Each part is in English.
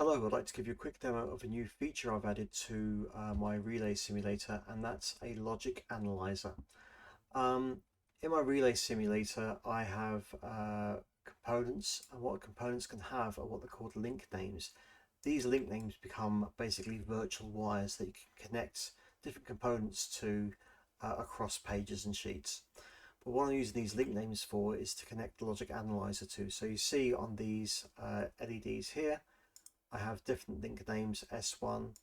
Hello, I'd like to give you a quick demo of a new feature I've added to my relay simulator, and that's a logic analyzer. Um, in my relay simulator, I have components, and what components can have are what they're called link names. These link names become basically virtual wires that you can connect different components to across pages and sheets. But what I'm using these link names for is to connect the logic analyzer to. So you see on these LEDs here, I have different link names: S1,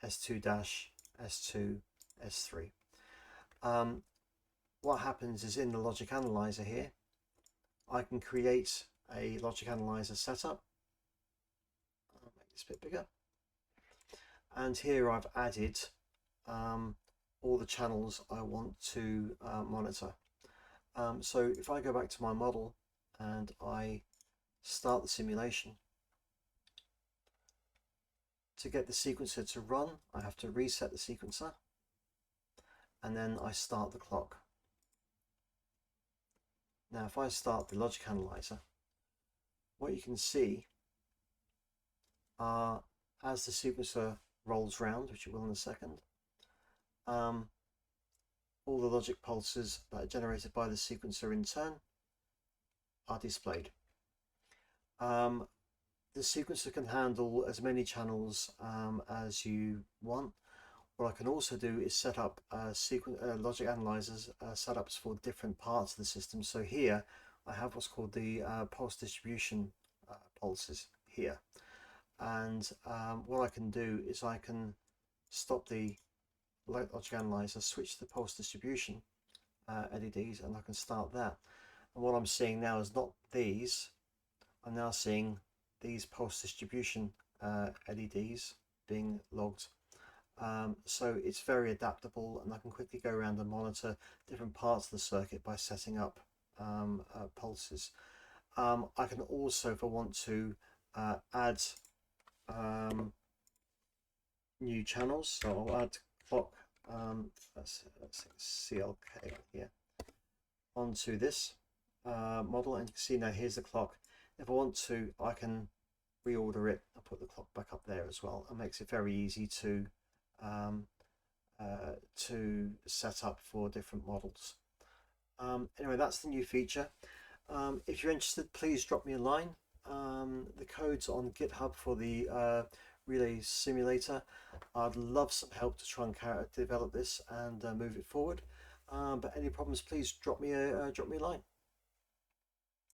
S2 dash, S2, S3. What happens is in the logic analyzer here, I can create a logic analyzer setup. I'll make this a bit bigger. And here I've added all the channels I want to monitor. So if I go back to my model and I start the simulation, to get the sequencer to run, I have to reset the sequencer, and then I start the clock. Now if I start the logic analyzer, what you can see are, as the sequencer rolls round, which it will in a second, all the logic pulses that are generated by the sequencer in turn are displayed. The sequencer can handle as many channels as you want. What I can also do is set up logic analyzers setups for different parts of the system. So here I have what's called the pulse distribution pulses here, and what I can do is I can stop the logic analyzer, switch to the pulse distribution LEDs, and I can start that. And what I'm seeing now is not these. I'm now seeing these pulse distribution LEDs being logged. So it's very adaptable, and I can quickly go around and monitor different parts of the circuit by setting up pulses. I can also, if I want to, add new channels. So I'll add clock, let's CLK here, onto this model, and you can see now here's the clock. If I want to, I can reorder it and put the clock back up there as well. It makes it very easy to set up for different models. Anyway, that's the new feature. If you're interested, please drop me a line. The code's on GitHub for the relay simulator. I'd love some help to try and develop this and move it forward. But any problems, please drop me a line.